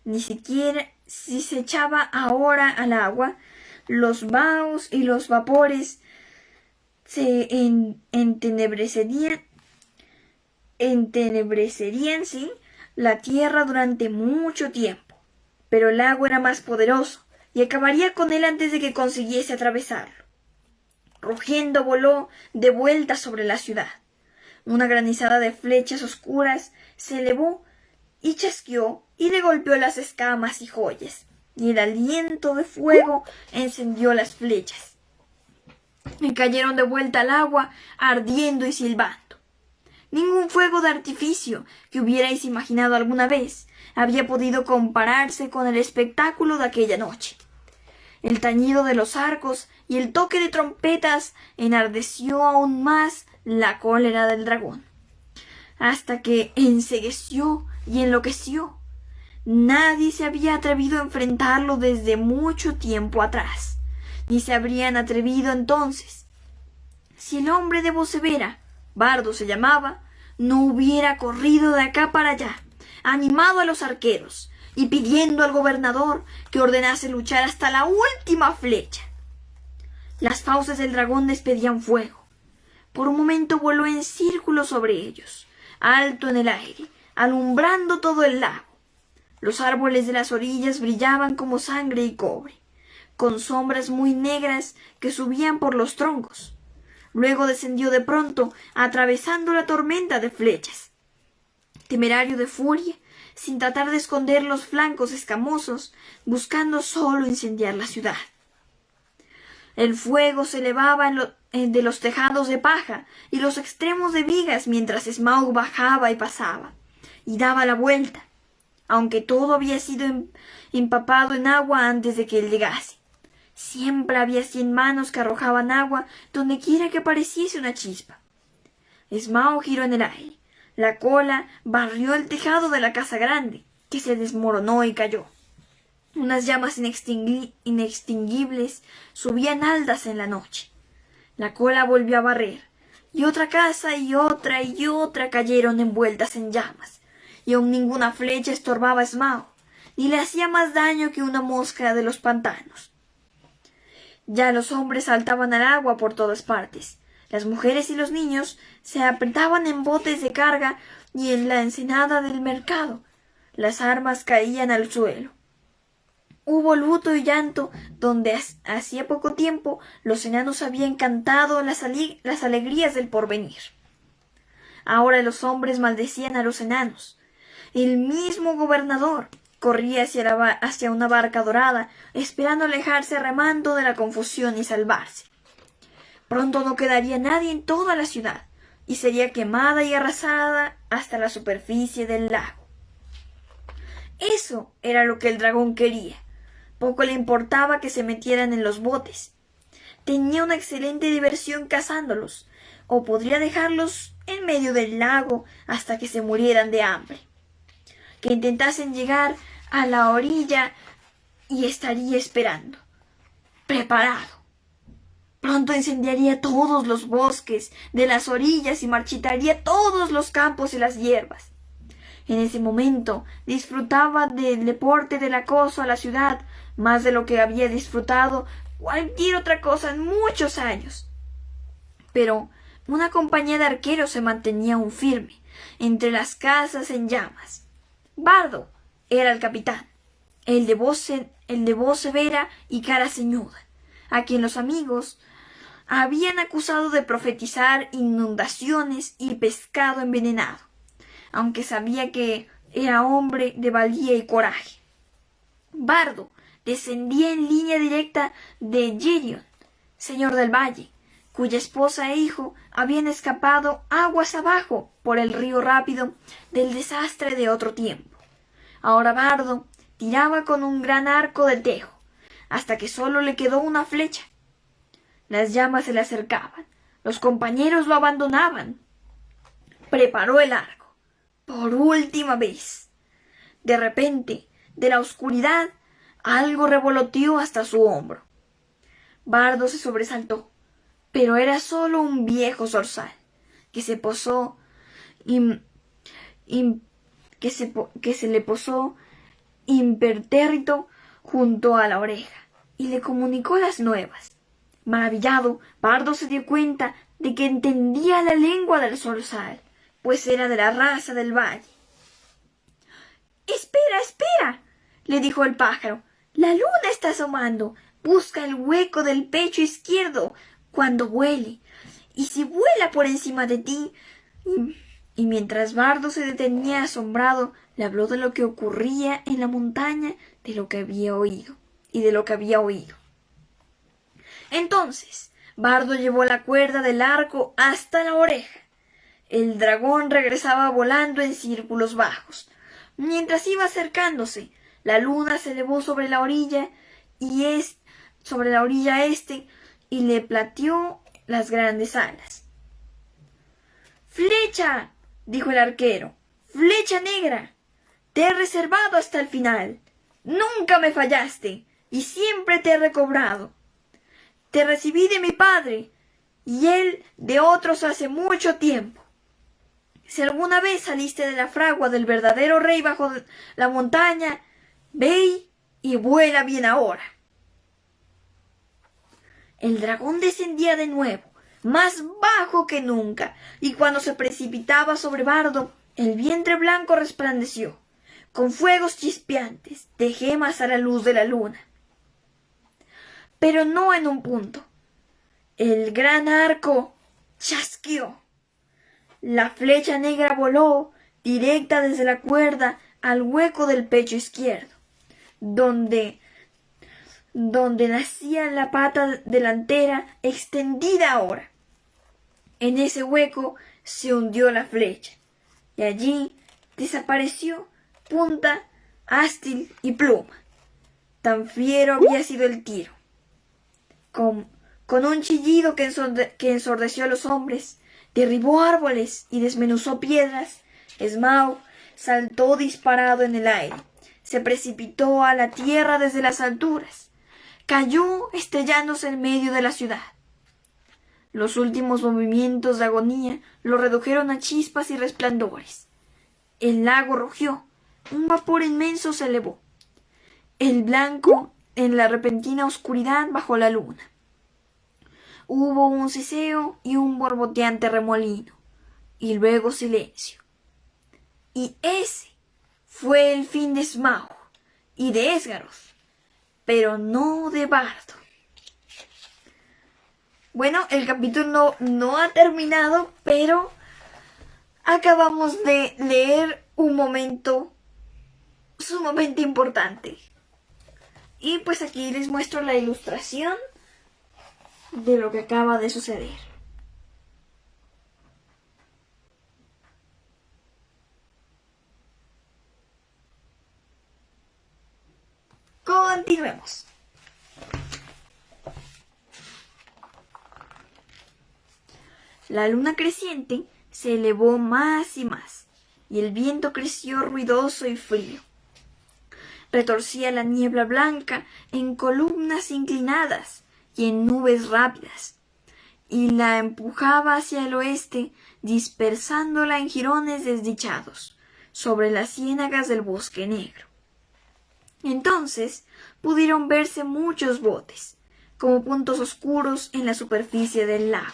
Ni siquiera si se echaba ahora al agua, los vaos y los vapores se entenebrecerían sí, la tierra durante mucho tiempo, pero el agua era más poderoso y acabaría con él antes de que consiguiese atravesarlo. Rugiendo voló de vuelta sobre la ciudad. Una granizada de flechas oscuras se elevó y chasqueó y le golpeó las escamas y joyas, y el aliento de fuego encendió las flechas. Y cayeron de vuelta al agua, ardiendo y silbando. Ningún fuego de artificio que hubierais imaginado alguna vez había podido compararse con el espectáculo de aquella noche. El tañido de los arcos y el toque de trompetas enardeció aún más la cólera del dragón, hasta que encegueció y enloqueció. Nadie se había atrevido a enfrentarlo desde mucho tiempo atrás, ni se habrían atrevido entonces. Si el hombre de voz severa, Bardo se llamaba, no hubiera corrido de acá para allá, animado a los arqueros y pidiendo al gobernador que ordenase luchar hasta la última flecha. Las fauces del dragón despedían fuego. Por un momento voló en círculo sobre ellos, alto en el aire, alumbrando todo el lago. Los árboles de las orillas brillaban como sangre y cobre, con sombras muy negras que subían por los troncos. Luego descendió de pronto, atravesando la tormenta de flechas. Temerario de furia, sin tratar de esconder los flancos escamosos, buscando solo incendiar la ciudad. El fuego se elevaba de los tejados de paja y los extremos de vigas mientras Smaug bajaba y pasaba, y daba la vuelta, aunque todo había sido empapado en agua antes de que él llegase. Siempre había 100 manos que arrojaban agua donde quiera que apareciese una chispa. Smaug giró en el aire. La cola barrió el tejado de la casa grande, que se desmoronó y cayó. Unas llamas inextinguibles subían altas en la noche. La cola volvió a barrer, y otra casa y otra cayeron envueltas en llamas, y aún ninguna flecha estorbaba a Smaug, ni le hacía más daño que una mosca de los pantanos. Ya los hombres saltaban al agua por todas partes. Las mujeres y los niños se apretaban en botes de carga y en la ensenada del mercado. Las armas caían al suelo. Hubo luto y llanto donde hacía poco tiempo los enanos habían cantado las alegrías del porvenir. Ahora los hombres maldecían a los enanos. El mismo gobernador corría hacia una barca dorada, esperando alejarse remando de la confusión y salvarse. Pronto no quedaría nadie en toda la ciudad, y sería quemada y arrasada hasta la superficie del lago. Eso era lo que el dragón quería. Poco le importaba que se metieran en los botes. Tenía una excelente diversión cazándolos, o podría dejarlos en medio del lago hasta que se murieran de hambre. Que intentasen llegar a la orilla y estaría esperando, preparado. Pronto incendiaría todos los bosques de las orillas y marchitaría todos los campos y las hierbas. En ese momento disfrutaba del deporte del acoso a la ciudad más de lo que había disfrutado cualquier otra cosa en muchos años. Pero una compañía de arqueros se mantenía aún firme entre las casas en llamas. Bardo era el capitán, el de voz severa y cara ceñuda, a quien los amigos habían acusado de profetizar inundaciones y pescado envenenado, aunque sabía que era hombre de valía y coraje. Bardo descendía en línea directa de Gerion, señor del valle, cuya esposa e hijo habían escapado aguas abajo por el río rápido del desastre de otro tiempo. Ahora Bardo tiraba con un gran arco de tejo, hasta que solo le quedó una flecha. Las llamas se le acercaban, los compañeros lo abandonaban. Preparó el arco, por última vez. De repente, de la oscuridad, algo revoloteó hasta su hombro. Bardo se sobresaltó, pero era solo un viejo zorzal que se posó que se le posó impertérrito junto a la oreja y le comunicó las nuevas. Maravillado, Bardo se dio cuenta de que entendía la lengua del zorzal, pues era de la raza del valle. —¡Espera, espera! —le dijo el pájaro. —La luna está asomando. Busca el hueco del pecho izquierdo cuando vuele. Y si vuela por encima de ti... Y mientras Bardo se detenía asombrado, le habló de lo que ocurría en la montaña, de lo que había oído. Entonces, Bardo llevó la cuerda del arco hasta la oreja. El dragón regresaba volando en círculos bajos. Mientras iba acercándose, la luna se elevó sobre la orilla este y le plateó las grandes alas. —¡Flecha! —dijo el arquero—, flecha negra. Te he reservado hasta el final. Nunca me fallaste y siempre te he recobrado. Te recibí de mi padre y él de otros hace mucho tiempo. Si alguna vez saliste de la fragua del verdadero rey bajo la montaña, ve y vuela bien ahora. El dragón descendía de nuevo, más bajo que nunca, y cuando se precipitaba sobre Bardo, el vientre blanco resplandeció, con fuegos chispeantes de gemas a la luz de la luna. Pero no en un punto. El gran arco chasqueó. La flecha negra voló directa desde la cuerda al hueco del pecho izquierdo, donde nacía la pata delantera extendida ahora. En ese hueco se hundió la flecha, y allí desapareció punta, ástil y pluma. Tan fiero había sido el tiro. Con un chillido que ensordeció a los hombres, derribó árboles y desmenuzó piedras, Smaug saltó disparado en el aire, se precipitó a la tierra desde las alturas, cayó estrellándose en medio de la ciudad. Los últimos movimientos de agonía lo redujeron a chispas y resplandores. El lago rugió, un vapor inmenso se elevó, el blanco en la repentina oscuridad bajo la luna. Hubo un siseo y un borboteante remolino, y luego silencio. Y ese fue el fin de Smaug y de Esgaroth, pero no de Bardo. Bueno, el capítulo no ha terminado, pero acabamos de leer un momento sumamente importante. Y pues aquí les muestro la ilustración de lo que acaba de suceder. Continuemos. La luna creciente se elevó más y más, y el viento creció ruidoso y frío. Retorcía la niebla blanca en columnas inclinadas y en nubes rápidas, y la empujaba hacia el oeste, dispersándola en jirones desdichados sobre las ciénagas del bosque negro. Entonces pudieron verse muchos botes, como puntos oscuros en la superficie del lago,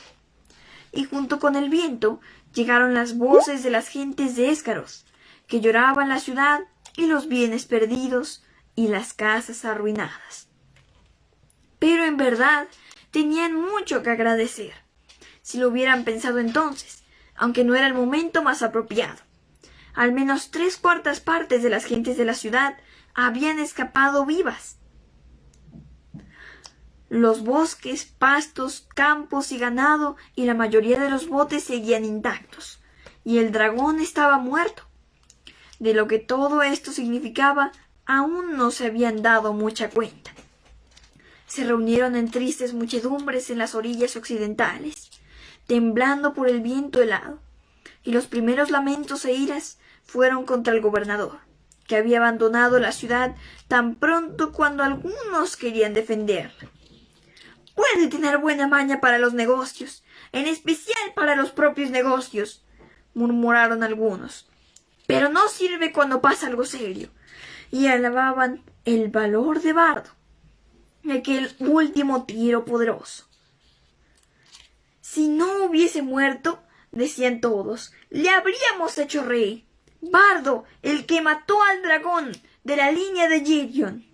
y junto con el viento llegaron las voces de las gentes de Escaroth, que lloraban la ciudad y los bienes perdidos y las casas arruinadas. Pero en verdad tenían mucho que agradecer, si lo hubieran pensado entonces, aunque no era el momento más apropiado. Al menos 3/4 partes de las gentes de la ciudad habían escapado vivas. Los bosques, pastos, campos y ganado y la mayoría de los botes seguían intactos, y el dragón estaba muerto. De lo que todo esto significaba, aún no se habían dado mucha cuenta. Se reunieron en tristes muchedumbres en las orillas occidentales, temblando por el viento helado, y los primeros lamentos e iras fueron contra el gobernador, que había abandonado la ciudad tan pronto cuando algunos querían defenderla. Puede tener buena maña para los negocios, en especial para los propios negocios, murmuraron algunos, pero no sirve cuando pasa algo serio, y alababan el valor de Bardo, aquel último tiro poderoso. Si no hubiese muerto, decían todos, le habríamos hecho rey. Bardo, el que mató al dragón de la línea de Gideon.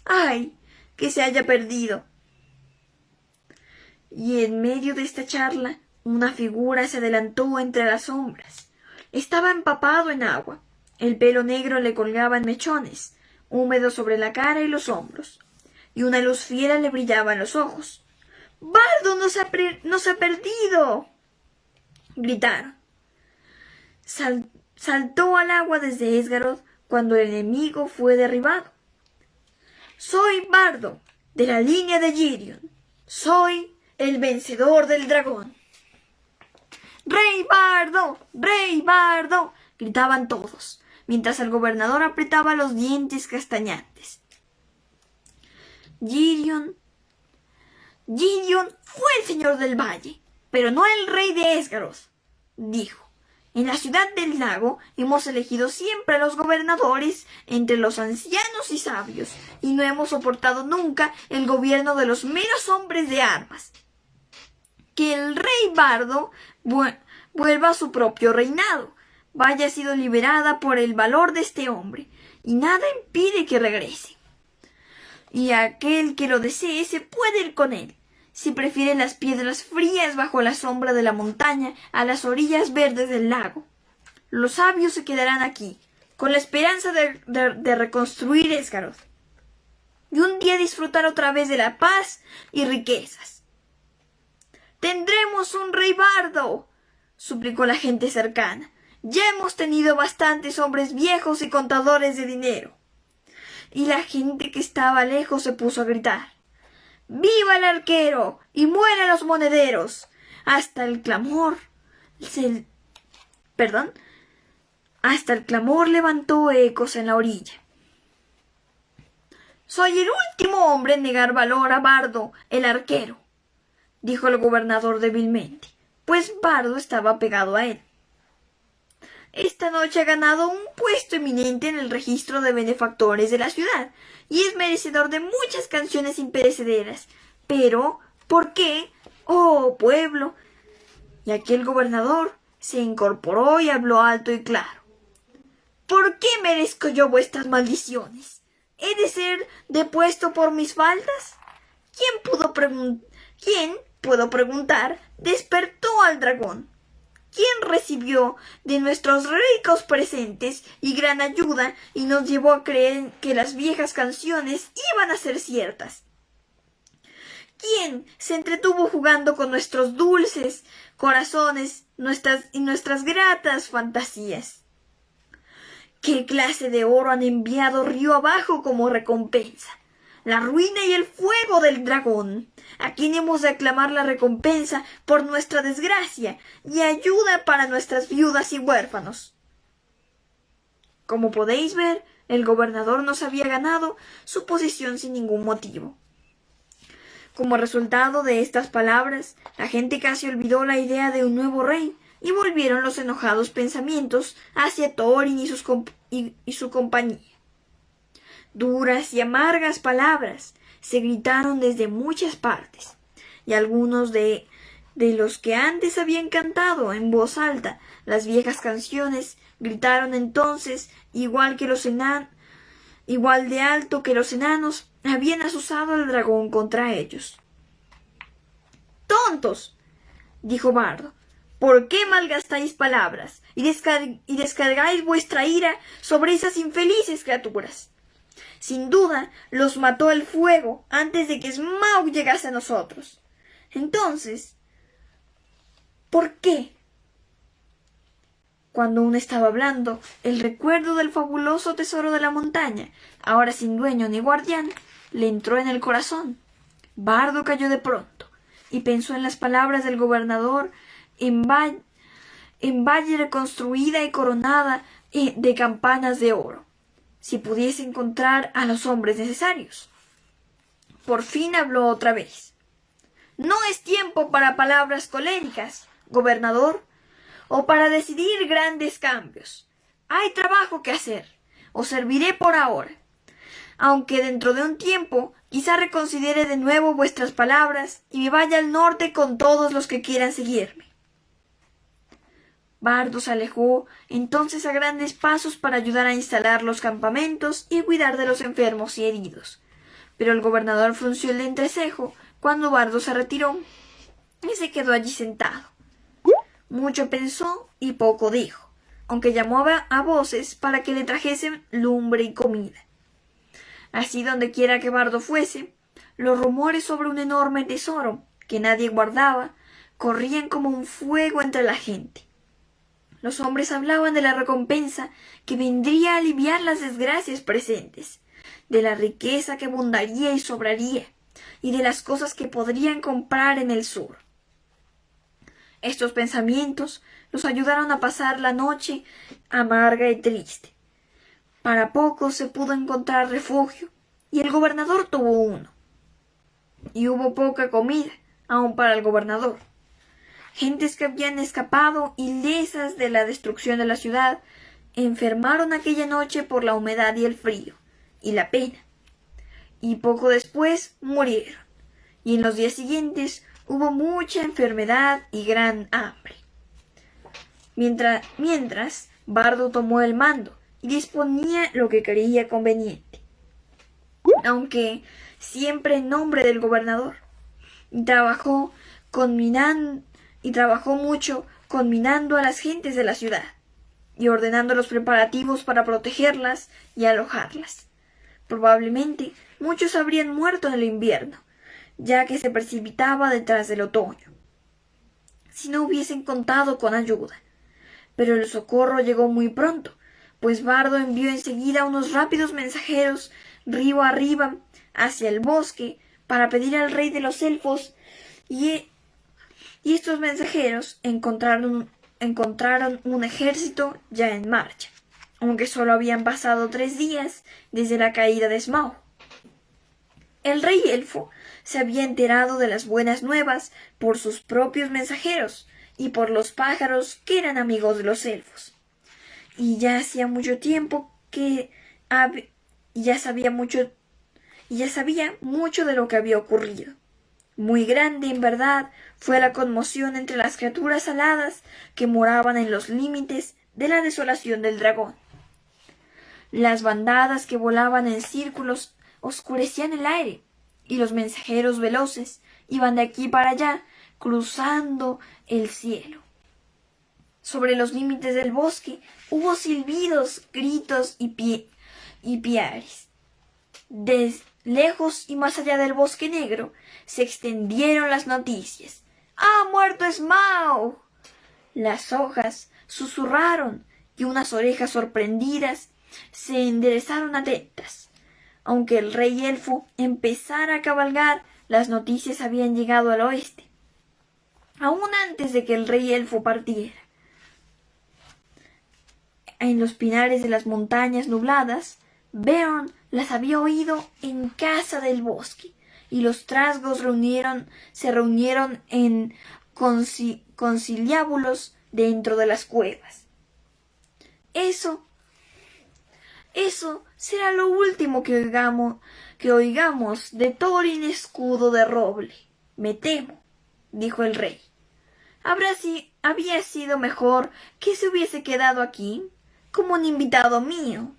¡Ay, que se haya perdido! Y en medio de esta charla, una figura se adelantó entre las sombras. Estaba empapado en agua. El pelo negro le colgaba en mechones, húmedos sobre la cara y los hombros, y una luz fiera le brillaba en los ojos. ¡Bardo nos ha perdido! Gritaron. Saltó al agua desde Esgaroth cuando el enemigo fue derribado. Soy Bardo, de la línea de Gideon. Soy el vencedor del dragón. ¡Rey Bardo! ¡Rey Bardo! Gritaban todos, mientras el gobernador apretaba los dientes castañantes. Gideon fue el señor del valle, pero no el rey de Esgaroth, dijo. En la ciudad del lago hemos elegido siempre a los gobernadores entre los ancianos y sabios, y no hemos soportado nunca el gobierno de los meros hombres de armas. Que el rey Bardo vuelva a su propio reinado, haya sido liberada por el valor de este hombre, y nada impide que regrese. Y aquel que lo desee se puede ir con él, si prefiere las piedras frías bajo la sombra de la montaña a las orillas verdes del lago. Los sabios se quedarán aquí, con la esperanza de reconstruir Esgaroth, y un día disfrutar otra vez de la paz y riquezas. «¡Tendremos un rey Bardo!», suplicó la gente cercana. «Ya hemos tenido bastantes hombres viejos y contadores de dinero». Y la gente que estaba lejos se puso a gritar. «¡Viva el arquero! ¡Y mueran los monederos!». Hasta el clamor levantó ecos en la orilla. «Soy el último hombre en negar valor a Bardo, el arquero», dijo el gobernador débilmente, pues Bardo estaba pegado a él. «Esta noche ha ganado un puesto eminente en el registro de benefactores de la ciudad, y es merecedor de muchas canciones imperecederas. Pero, ¿por qué? ¡Oh, pueblo!». Y aquel gobernador se incorporó y habló alto y claro. «¿Por qué merezco yo vuestras maldiciones? ¿He de ser depuesto por mis faltas? ¿Quién, puedo preguntar, despertó al dragón? ¿Quién recibió de nuestros ricos presentes y gran ayuda y nos llevó a creer que las viejas canciones iban a ser ciertas? ¿Quién se entretuvo jugando con nuestros dulces corazones y nuestras gratas fantasías? ¿Qué clase de oro han enviado río abajo como recompensa? La ruina y el fuego del dragón. ¿A quién hemos de aclamar la recompensa por nuestra desgracia y ayuda para nuestras viudas y huérfanos? Como podéis ver, el gobernador nos había ganado su posición sin ningún motivo. Como resultado de estas palabras, la gente casi olvidó la idea de un nuevo rey y volvieron los enojados pensamientos hacia Thorin y su compañía. Duras y amargas palabras se gritaron desde muchas partes, y algunos de los que antes habían cantado en voz alta las viejas canciones gritaron entonces igual de alto que los enanos habían azuzado al dragón contra ellos. —¡Tontos! —dijo Bardo—, ¿por qué malgastáis palabras y descargáis vuestra ira sobre esas infelices criaturas? Sin duda los mató el fuego antes de que Smaug llegase a nosotros. Entonces, ¿por qué? Cuando aún estaba hablando, el recuerdo del fabuloso tesoro de la montaña, ahora sin dueño ni guardián, le entró en el corazón. Bardo cayó de pronto y pensó en las palabras del gobernador en valle reconstruida y coronada de campanas de oro, si pudiese encontrar a los hombres necesarios. Por fin habló otra vez. No es tiempo para palabras coléricas, gobernador, o para decidir grandes cambios. Hay trabajo que hacer. Os serviré por ahora, aunque dentro de un tiempo quizá reconsidere de nuevo vuestras palabras y me vaya al norte con todos los que quieran seguirme. Bardo se alejó entonces a grandes pasos para ayudar a instalar los campamentos y cuidar de los enfermos y heridos. Pero el gobernador frunció el entrecejo cuando Bardo se retiró y se quedó allí sentado. Mucho pensó y poco dijo, aunque llamó a voces para que le trajesen lumbre y comida. Así, donde quiera que Bardo fuese, los rumores sobre un enorme tesoro que nadie guardaba corrían como un fuego entre la gente. Los hombres hablaban de la recompensa que vendría a aliviar las desgracias presentes, de la riqueza que abundaría y sobraría, y de las cosas que podrían comprar en el sur. Estos pensamientos los ayudaron a pasar la noche amarga y triste. Para poco se pudo encontrar refugio, y el gobernador tuvo uno. Y hubo poca comida, aun para el gobernador. Gentes que habían escapado ilesas de la destrucción de la ciudad enfermaron aquella noche por la humedad y el frío y la pena, y poco después murieron, y en los días hubo mucha enfermedad y gran hambre. Mientras Bardo tomó el mando y disponía lo que creía conveniente, aunque siempre en nombre del gobernador, y trabajó mucho conminando a las gentes de la ciudad y ordenando los preparativos para protegerlas y alojarlas. Probablemente muchos habrían muerto en el invierno, ya que se precipitaba detrás del otoño, si no hubiesen contado con ayuda. Pero el socorro llegó muy pronto, pues Bardo envió enseguida unos rápidos mensajeros río arriba hacia el bosque para pedir al rey de los elfos, y estos mensajeros encontraron un ejército ya en marcha, aunque solo habían pasado 3 días desde la caída de Smaug. El rey elfo se había enterado de las buenas nuevas por sus propios mensajeros y por los pájaros que eran amigos de los elfos, y ya hacía mucho tiempo ya sabía mucho de lo que había ocurrido. Muy grande, en verdad, fue la conmoción entre las criaturas aladas que moraban en los límites de la desolación del dragón. Las bandadas que volaban en círculos oscurecían el aire, y los mensajeros veloces iban de aquí para allá, cruzando el cielo. Sobre los límites del bosque hubo silbidos, gritos y piares. Desde lejos y más allá del bosque negro se extendieron las noticias. ¡Ha muerto Smaug! Las hojas susurraron y unas orejas sorprendidas se enderezaron atentas. Aunque el rey elfo empezara a cabalgar, las noticias habían llegado al oeste, aún antes de que el rey elfo partiera. En los pinares de las montañas nubladas, Beorn las había oído en casa del bosque, y los trasgos se reunieron en conciliábulos dentro de las cuevas. Eso será lo último que oigamos de Thorin escudo de roble, me temo, dijo el rey. Había sido mejor que se hubiese quedado aquí, como un invitado mío.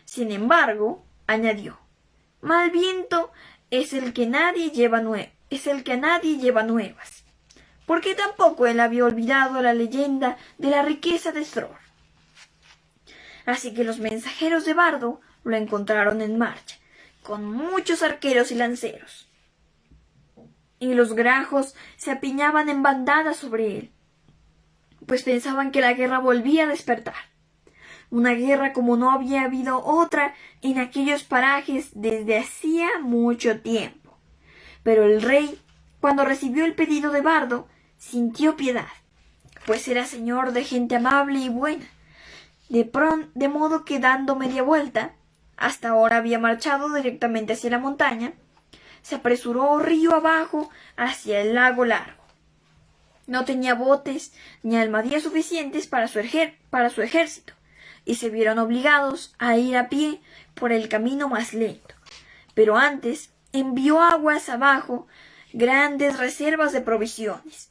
Sin embargo, añadió, mal viento es el que nadie lleva nuevas, porque tampoco él había olvidado la leyenda de la riqueza de Thror. Así que los mensajeros de Bardo lo encontraron en marcha, con muchos arqueros y lanceros. Y los grajos se apiñaban en bandadas sobre él, pues pensaban que la guerra volvía a despertar. Una guerra como no había habido otra en aquellos parajes desde hacía mucho tiempo. Pero el rey, cuando recibió el pedido de Bardo, sintió piedad, pues era señor de gente amable y buena. De modo que dando media vuelta, hasta ahora había marchado directamente hacia la montaña, se apresuró río abajo hacia el lago largo. No tenía botes ni almadías suficientes para su ejército, y se vieron obligados a ir a pie por el camino más lento. Pero antes envió aguas abajo grandes reservas de provisiones.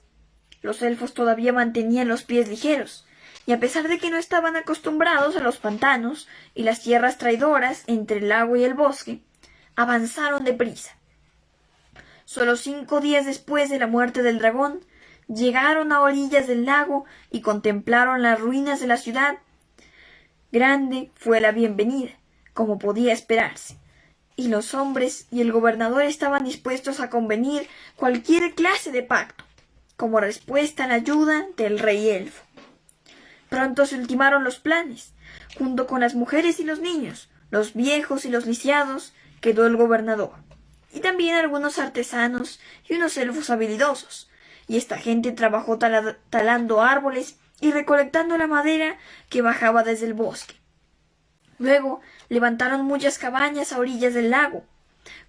Los elfos todavía mantenían los pies ligeros, y a pesar de que no estaban acostumbrados a los pantanos y las tierras traidoras entre el lago y el bosque, avanzaron deprisa. Solo 5 días después de la muerte del dragón, llegaron a orillas del lago y contemplaron las ruinas de la ciudad. Grande fue la bienvenida, como podía esperarse, y los hombres y el gobernador estaban dispuestos a convenir cualquier clase de pacto, como respuesta a la ayuda del rey elfo. Pronto se ultimaron los planes. Junto con las mujeres y los niños, los viejos y los lisiados, quedó el gobernador, y también algunos artesanos y unos elfos habilidosos, y esta gente trabajó talando árboles y recolectando la madera que bajaba desde el bosque. Luego levantaron muchas cabañas a orillas del lago,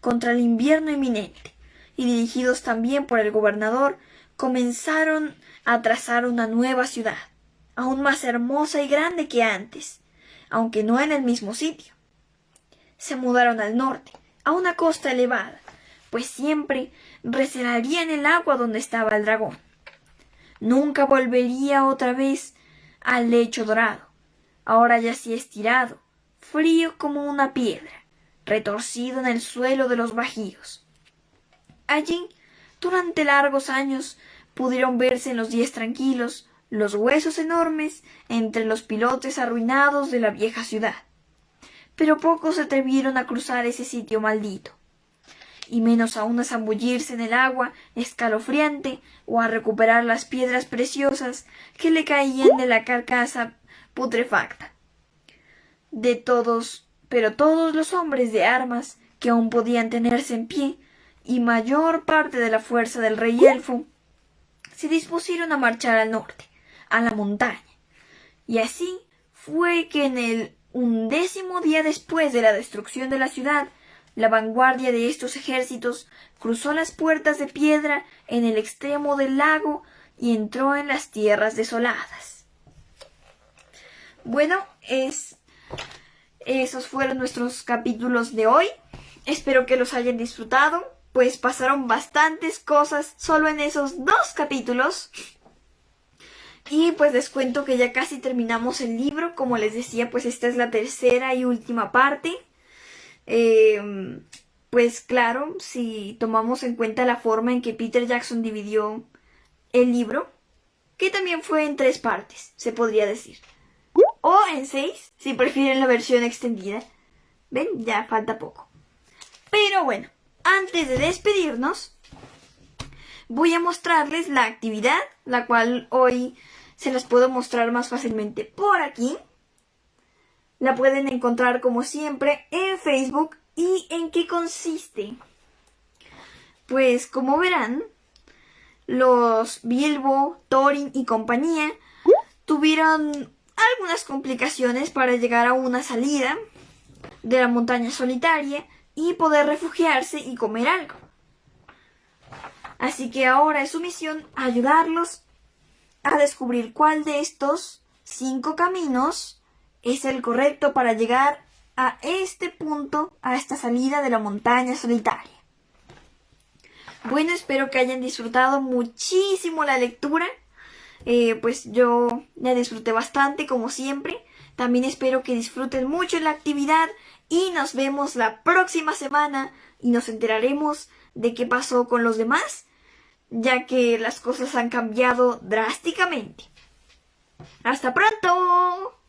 contra el invierno inminente, y dirigidos también por el gobernador, comenzaron a trazar una nueva ciudad, aún más hermosa y grande que antes, aunque no en el mismo sitio. Se mudaron al norte, a una costa elevada, pues siempre recelarían el agua donde estaba el dragón. Nunca volvería otra vez al lecho dorado. Ahora yacía estirado, frío como una piedra, retorcido en el suelo de los bajíos. Allí, durante largos años, pudieron verse en los días tranquilos los huesos enormes entre los pilotes arruinados de la vieja ciudad. Pero pocos se atrevieron a cruzar ese sitio maldito, y menos aún a zambullirse en el agua escalofriante o a recuperar las piedras preciosas que le caían de la carcasa putrefacta. Pero todos los hombres de armas que aún podían tenerse en pie, y mayor parte de la fuerza del rey elfo, se dispusieron a marchar al norte, a la montaña. Y así fue que en el 11º día después de la destrucción de la ciudad, la vanguardia de estos ejércitos cruzó las puertas de piedra en el extremo del lago y entró en las tierras desoladas. Bueno, esos fueron nuestros capítulos de hoy. Espero que los hayan disfrutado, pues pasaron bastantes cosas solo en esos 2 capítulos. Y pues les cuento que ya casi terminamos el libro. Como les decía, pues esta es la tercera y última parte. Pues claro, si tomamos en cuenta la forma en que Peter Jackson dividió el libro, que también fue en 3 partes, se podría decir. O en 6, si prefieren la versión extendida. ¿Ven? Ya falta poco. Pero bueno, antes de despedirnos, voy a mostrarles la actividad, la cual hoy se las puedo mostrar más fácilmente por aquí. La pueden encontrar como siempre en Facebook. ¿Y en qué consiste? Pues como verán, los Bilbo, Thorin y compañía tuvieron algunas complicaciones para llegar a una salida de la montaña solitaria y poder refugiarse y comer algo. Así que ahora es su misión ayudarlos a descubrir cuál de estos 5 caminos es el correcto para llegar a este punto, a esta salida de la montaña solitaria. Bueno, espero que hayan disfrutado muchísimo la lectura. Pues yo la disfruté bastante, como siempre. También espero que disfruten mucho la actividad y nos vemos la próxima semana y nos enteraremos de qué pasó con los demás, ya que las cosas han cambiado drásticamente. ¡Hasta pronto!